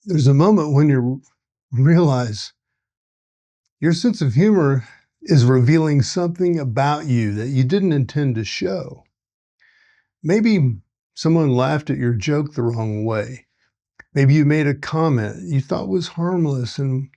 There's a moment when you realize your sense of humor is revealing something about you that you didn't intend to show. Maybe someone laughed at your joke the wrong way. Maybe you made a comment you thought was harmless and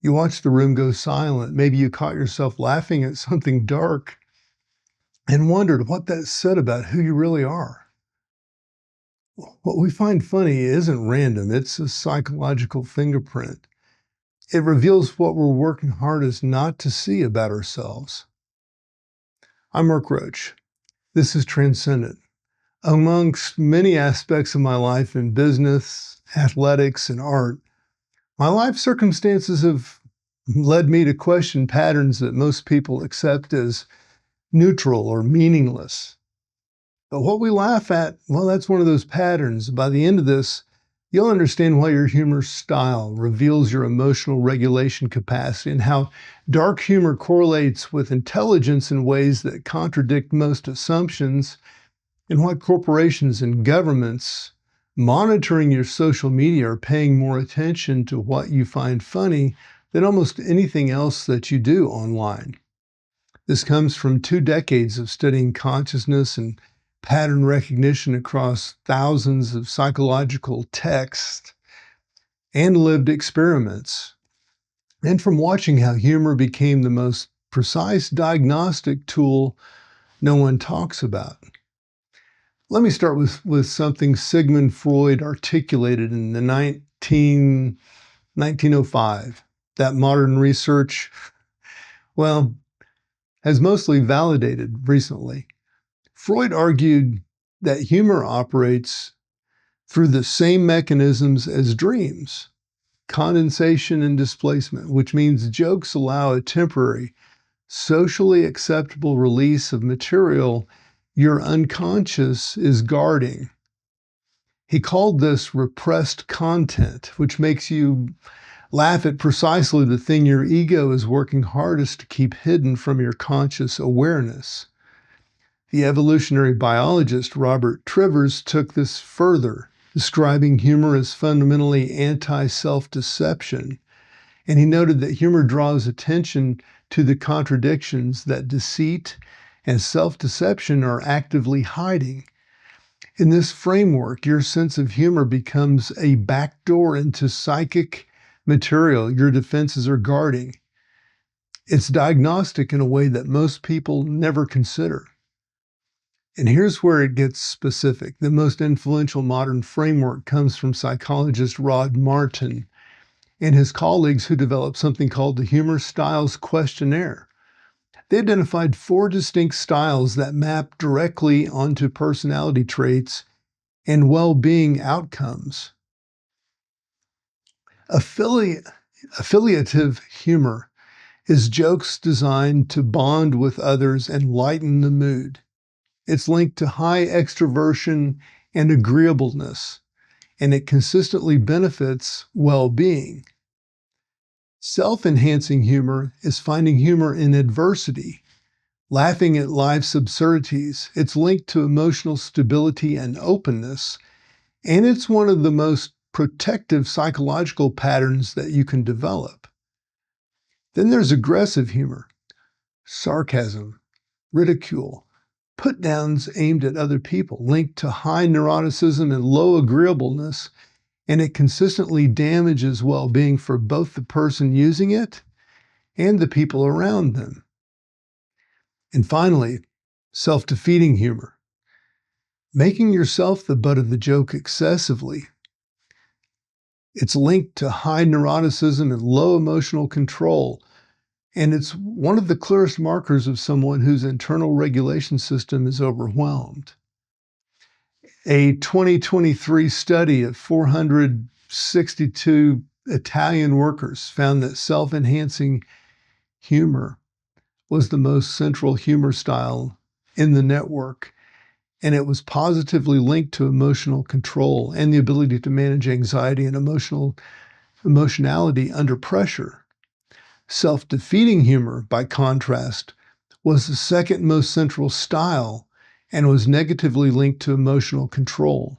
you watched the room go silent. Maybe you caught yourself laughing at something dark and wondered what that said about who you really are. What we find funny isn't random, it's a psychological fingerprint. It reveals what we're working hardest not to see about ourselves. I'm Mark Roach. This is Transcendent. Amongst many aspects of my life in business, athletics, and art, my life circumstances have led me to question patterns that most people accept as neutral or meaningless. But what we laugh at, well, that's one of those patterns. By the end of this, you'll understand why your humor style reveals your emotional regulation capacity and how dark humor correlates with intelligence in ways that contradict most assumptions, and why corporations and governments monitoring your social media are paying more attention to what you find funny than almost anything else that you do online. This comes from 2 decades of studying consciousness and pattern recognition across thousands of psychological texts and lived experiments, and from watching how humor became the most precise diagnostic tool no one talks about. Let me start with something Sigmund Freud articulated in the 1905. That modern research, well, has mostly validated recently. Freud argued that humor operates through the same mechanisms as dreams, condensation and displacement, which means jokes allow a temporary, socially acceptable release of material your unconscious is guarding. He called this repressed content, which makes you laugh at precisely the thing your ego is working hardest to keep hidden from your conscious awareness. The evolutionary biologist Robert Trivers took this further, describing humor as fundamentally anti-self-deception, and he noted that humor draws attention to the contradictions that deceit and self-deception are actively hiding. In this framework, your sense of humor becomes a backdoor into psychic material your defenses are guarding. It's diagnostic in a way that most people never consider. And here's where it gets specific. The most influential modern framework comes from psychologist Rod Martin and his colleagues who developed something called the Humor Styles Questionnaire. They identified 4 distinct styles that map directly onto personality traits and well-being outcomes. Affiliative humor is jokes designed to bond with others and lighten the mood. It's linked to high extroversion and agreeableness, and it consistently benefits well-being. Self-enhancing humor is finding humor in adversity, laughing at life's absurdities. It's linked to emotional stability and openness, and it's one of the most protective psychological patterns that you can develop. Then there's aggressive humor, sarcasm, ridicule, put-downs aimed at other people, linked to high neuroticism and low agreeableness, and it consistently damages well-being for both the person using it and the people around them. And finally, self-defeating humor, making yourself the butt of the joke excessively. It's linked to high neuroticism and low emotional control, and it's one of the clearest markers of someone whose internal regulation system is overwhelmed. A 2023 study of 462 Italian workers found that self-enhancing humor was the most central humor style in the network, and it was positively linked to emotional control and the ability to manage anxiety and emotionality under pressure. Self-defeating humor, by contrast, was the second most central style and was negatively linked to emotional control.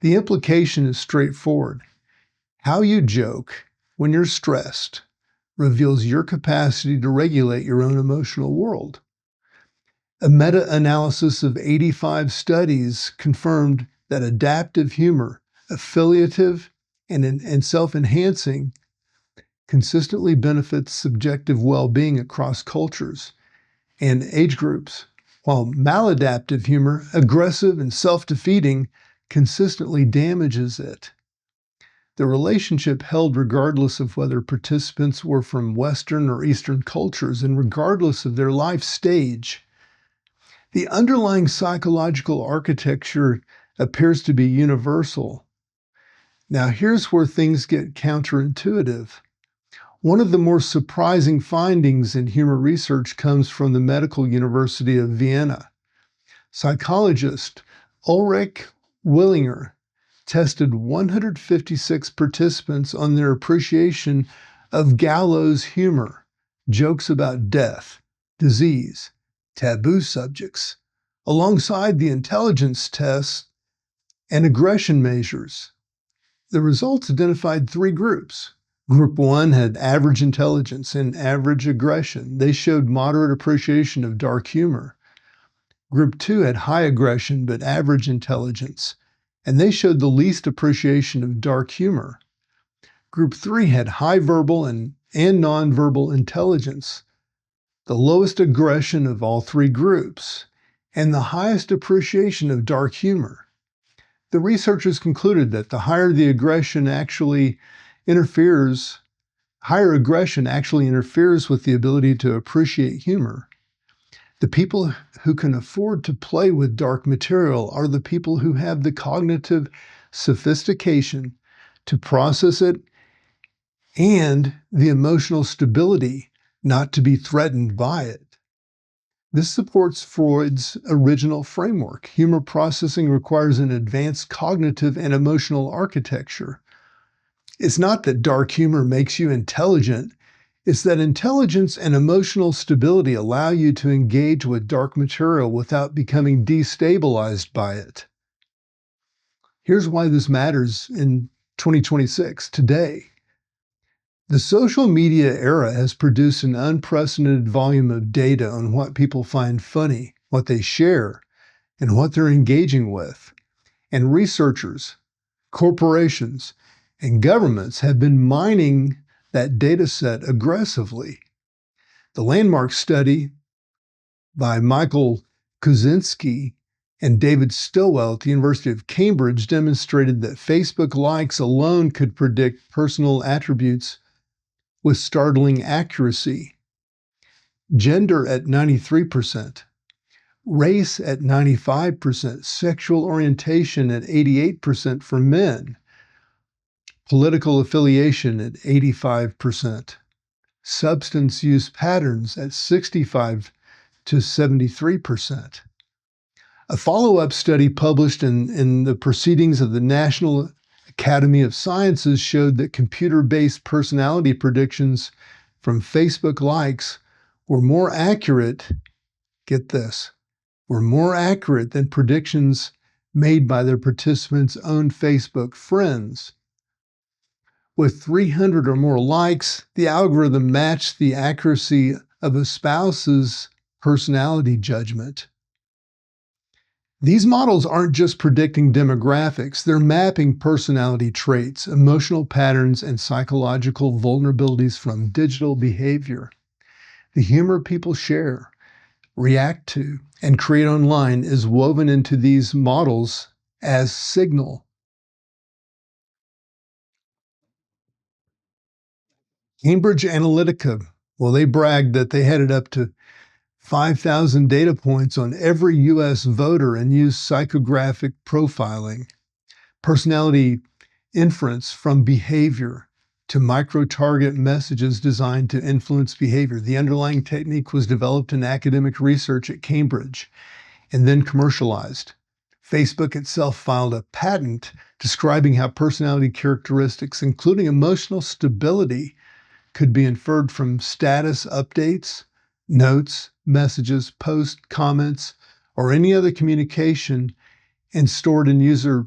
The implication is straightforward. How you joke when you're stressed reveals your capacity to regulate your own emotional world. A meta-analysis of 85 studies confirmed that adaptive humor, affiliative and self-enhancing, consistently benefits subjective well-being across cultures and age groups, while maladaptive humor, aggressive and self-defeating, consistently damages it. The relationship held regardless of whether participants were from Western or Eastern cultures and regardless of their life stage. The underlying psychological architecture appears to be universal. Now, here's where things get counterintuitive. One of the more surprising findings in humor research comes from the Medical University of Vienna. Psychologist Ulrich Willinger tested 156 participants on their appreciation of gallows humor, jokes about death, disease, taboo subjects, alongside the intelligence tests and aggression measures. The results identified three groups. Group 1 had average intelligence and average aggression. They showed moderate appreciation of dark humor. Group 2 had high aggression but average intelligence, and they showed the least appreciation of dark humor. Group 3 had high verbal and nonverbal intelligence, the lowest aggression of all three groups, and the highest appreciation of dark humor. The researchers concluded that the higher the aggression actually interferes, higher aggression actually interferes with the ability to appreciate humor. The people who can afford to play with dark material are the people who have the cognitive sophistication to process it and the emotional stability not to be threatened by it. This supports Freud's original framework. Humor processing requires an advanced cognitive and emotional architecture. It's not that dark humor makes you intelligent. It's that intelligence and emotional stability allow you to engage with dark material without becoming destabilized by it. Here's why this matters in 2026, today. The social media era has produced an unprecedented volume of data on what people find funny, what they share, and what they're engaging with. And researchers, corporations, and governments have been mining that data set aggressively. The landmark study by Michael Kuczynski and David Stillwell at the University of Cambridge demonstrated that Facebook likes alone could predict personal attributes with startling accuracy. Gender at 93%, race at 95%, sexual orientation at 88% for men, political affiliation at 85%, substance use patterns at 65 to 73%. A follow-up study published in the Proceedings of the National Academy of Sciences showed that computer-based personality predictions from Facebook likes were more accurate, get this, were more accurate than predictions made by their participants' own Facebook friends. With 300 or more likes, the algorithm matched the accuracy of a spouse's personality judgment. These models aren't just predicting demographics, they're mapping personality traits, emotional patterns, and psychological vulnerabilities from digital behavior. The humor people share, react to, and create online is woven into these models as signal. Cambridge Analytica, well, they bragged that they had it up to 5,000 data points on every U.S. voter and used psychographic profiling, personality inference from behavior to micro-target messages designed to influence behavior. The underlying technique was developed in academic research at Cambridge and then commercialized. Facebook itself filed a patent describing how personality characteristics, including emotional stability, could be inferred from status updates, notes, messages, posts, comments, or any other communication and stored in user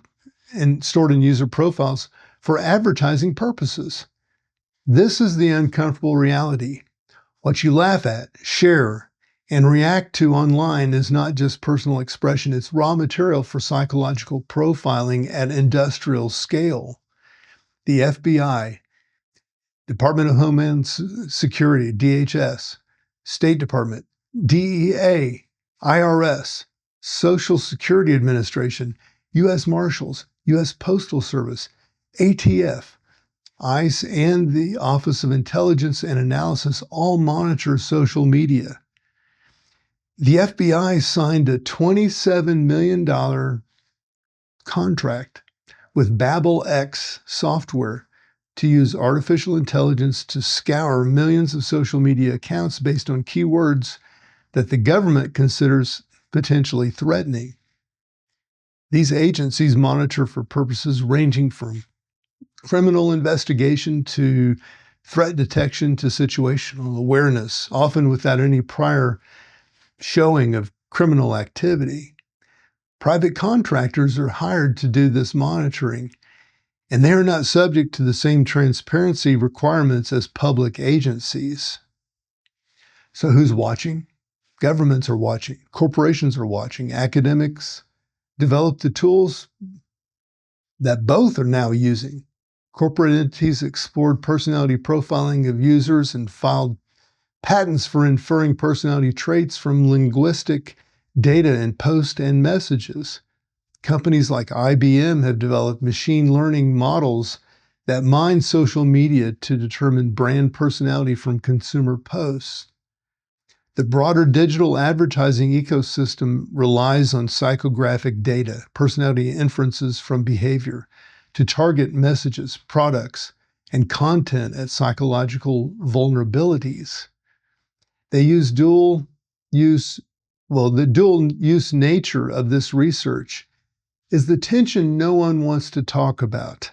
profiles for advertising purposes. This is the uncomfortable reality. What you laugh at, share, and react to online is not just personal expression, it's raw material for psychological profiling at industrial scale. The FBI, Department of Homeland Security, DHS, State Department, DEA, IRS, Social Security Administration, U.S. Marshals, U.S. Postal Service, ATF, ICE, and the Office of Intelligence and Analysis all monitor social media. The FBI signed a $27 million contract with Babel X software to use artificial intelligence to scour millions of social media accounts based on keywords that the government considers potentially threatening. These agencies monitor for purposes ranging from criminal investigation to threat detection to situational awareness, often without any prior showing of criminal activity. Private contractors are hired to do this monitoring, and they are not subject to the same transparency requirements as public agencies. So who's watching? Governments are watching. Corporations are watching. Academics develop the tools that both are now using. Corporate entities explored personality profiling of users and filed patents for inferring personality traits from linguistic data in posts and messages. Companies like IBM have developed machine learning models that mine social media to determine brand personality from consumer posts. The broader digital advertising ecosystem relies on psychographic data, personality inferences from behavior, to target messages, products, and content at psychological vulnerabilities. They use the dual use nature of this research is the tension no one wants to talk about.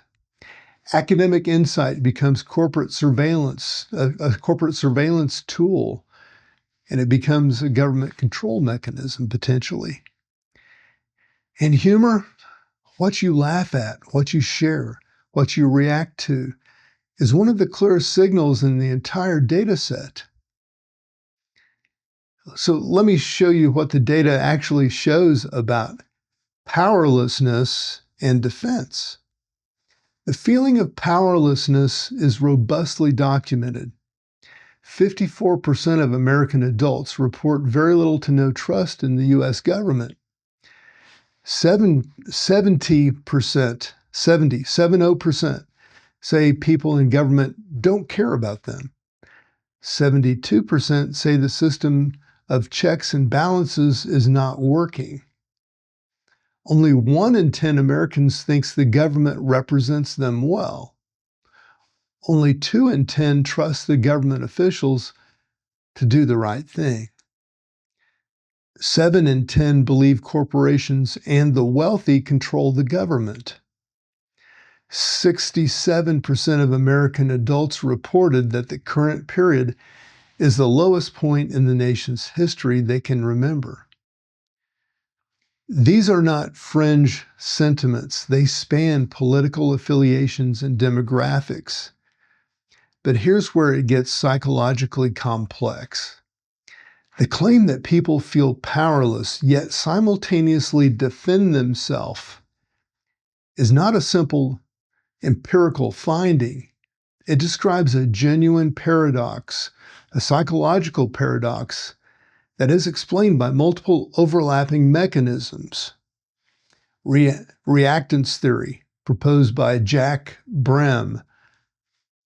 Academic insight becomes corporate surveillance, a corporate surveillance tool, and it becomes a government control mechanism potentially. And humor, what you laugh at, what you share, what you react to, is one of the clearest signals in the entire data set. So let me show you what the data actually shows about powerlessness and defense. The feeling of powerlessness is robustly documented. 54% of American adults report very little to no trust in the U.S. government. 70% say people in government don't care about them. 72% say the system of checks and balances is not working. Only 1 in 10 Americans thinks the government represents them well. Only 2 in 10 trust the government officials to do the right thing. 7 in 10 believe corporations and the wealthy control the government. 67% of American adults reported that the current period is the lowest point in the nation's history they can remember. These are not fringe sentiments. They span political affiliations and demographics. But here's where it gets psychologically complex. The claim that people feel powerless yet simultaneously defend themselves is not a simple empirical finding. It describes a genuine paradox, a psychological paradox that is explained by multiple overlapping mechanisms. Reactance theory, proposed by Jack Brem,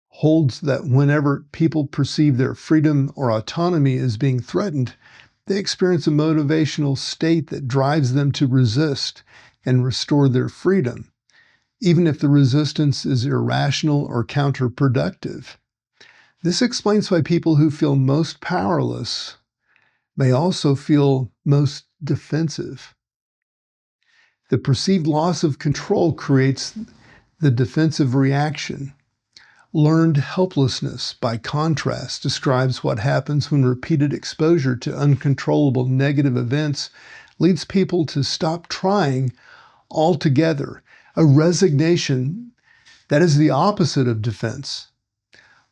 holds that whenever people perceive their freedom or autonomy as being threatened, they experience a motivational state that drives them to resist and restore their freedom, even if the resistance is irrational or counterproductive. This explains why people who feel most powerless may also feel most defensive. The perceived loss of control creates the defensive reaction. Learned helplessness, by contrast, describes what happens when repeated exposure to uncontrollable negative events leads people to stop trying altogether. A resignation That is the opposite of defense.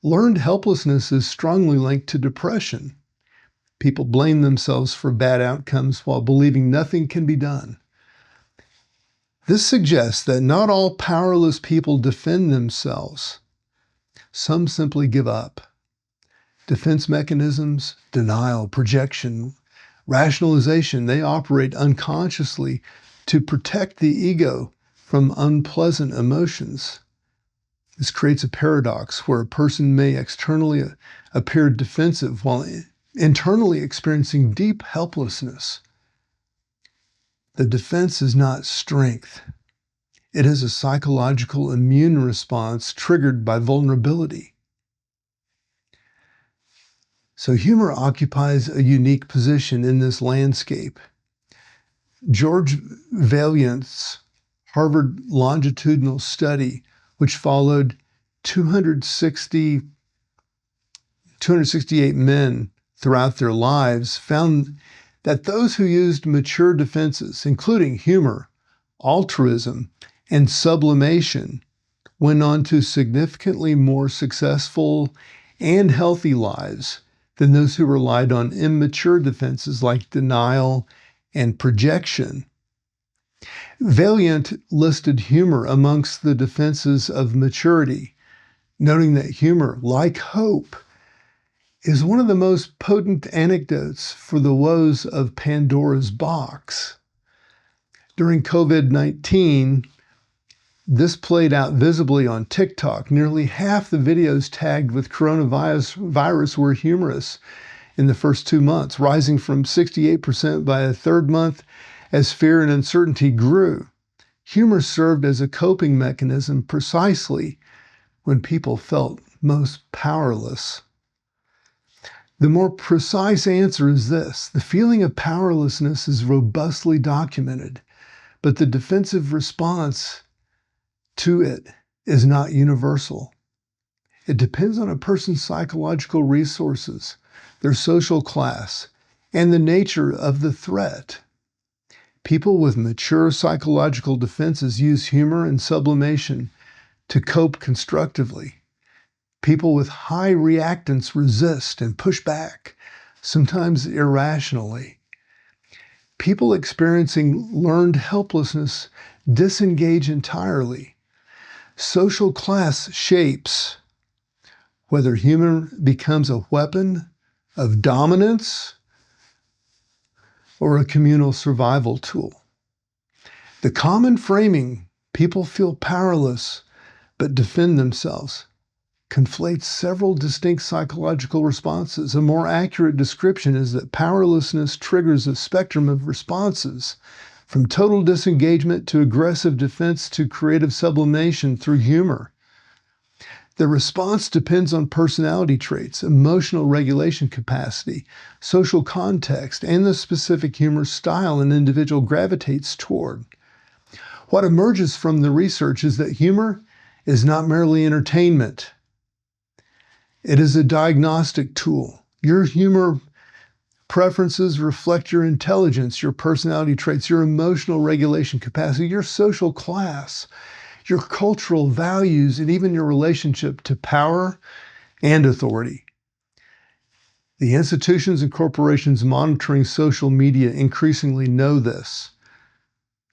Learned helplessness is strongly linked to depression. People blame themselves for bad outcomes while believing nothing can be done. This suggests that not all powerless people defend themselves. Some simply give up. Defense mechanisms, denial, projection, rationalization, they operate unconsciously to protect the ego from unpleasant emotions. This creates a paradox where a person may externally appear defensive while internally experiencing deep helplessness. The defense is not strength. It is a psychological immune response triggered by vulnerability. So humor occupies a unique position in this landscape. George Vaillant's Harvard longitudinal study, which followed 268 men throughout their lives, found that those who used mature defenses, including humor, altruism, and sublimation, went on to significantly more successful and healthy lives than those who relied on immature defenses like denial and projection. Vaillant listed humor amongst the defenses of maturity, noting that humor, like hope, is one of the most potent antidotes for the woes of Pandora's box. During COVID-19, this played out visibly on TikTok. Nearly half the videos tagged with coronavirus were humorous in the first 2 months, rising from 68% by a third month as fear and uncertainty grew. Humor served as a coping mechanism precisely when people felt most powerless. The more precise answer is this: the feeling of powerlessness is robustly documented, but the defensive response to it is not universal. It depends on a person's psychological resources, their social class, and the nature of the threat. People with mature psychological defenses use humor and sublimation to cope constructively. People with high reactance resist and push back, sometimes irrationally. People experiencing learned helplessness disengage entirely. Social class shapes whether humor becomes a weapon of dominance or a communal survival tool. The common framing, people feel powerless but defend themselves, conflates several distinct psychological responses. A more accurate description is that powerlessness triggers a spectrum of responses, from total disengagement to aggressive defense to creative sublimation through humor. The response depends on personality traits, emotional regulation capacity, social context, and the specific humor style an individual gravitates toward. What emerges from the research is that humor is not merely entertainment. It is a diagnostic tool. Your humor preferences reflect your intelligence, your personality traits, your emotional regulation capacity, your social class, your cultural values, and even your relationship to power and authority. The institutions and corporations monitoring social media increasingly know this.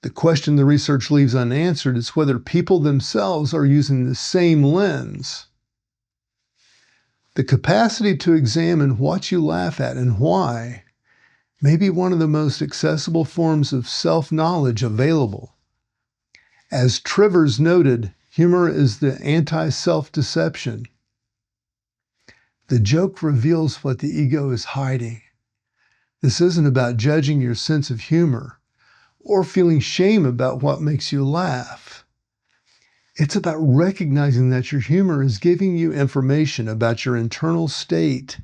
The question the research leaves unanswered is whether people themselves are using the same lens. The capacity to examine what you laugh at and why may be one of the most accessible forms of self-knowledge available. As Trivers noted, humor is the anti-self-deception. The joke reveals what the ego is hiding. This isn't about judging your sense of humor or feeling shame about what makes you laugh. It's about recognizing that your humor is giving you information about your internal state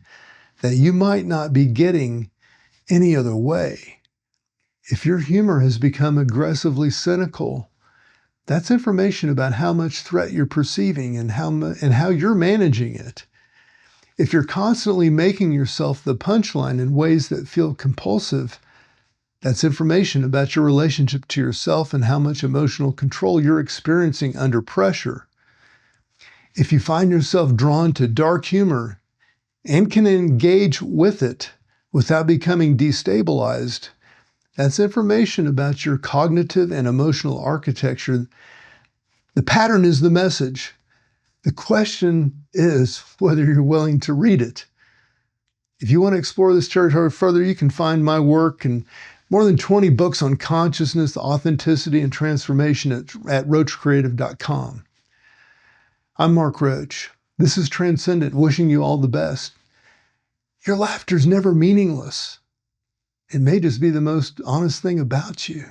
that you might not be getting any other way. If your humor has become aggressively cynical, that's information about how much threat you're perceiving and how you're managing it. If you're constantly making yourself the punchline in ways that feel compulsive, that's information about your relationship to yourself and how much emotional control you're experiencing under pressure. If you find yourself drawn to dark humor and can engage with it without becoming destabilized, that's information about your cognitive and emotional architecture. The pattern is the message. The question is whether you're willing to read it. If you want to explore this territory further, you can find my work and more than 20 books on consciousness, authenticity, and transformation at roachcreative.com. I'm Mark Roach. This is Transcendent, wishing you all the best. Your laughter's never meaningless. It may just be the most honest thing about you.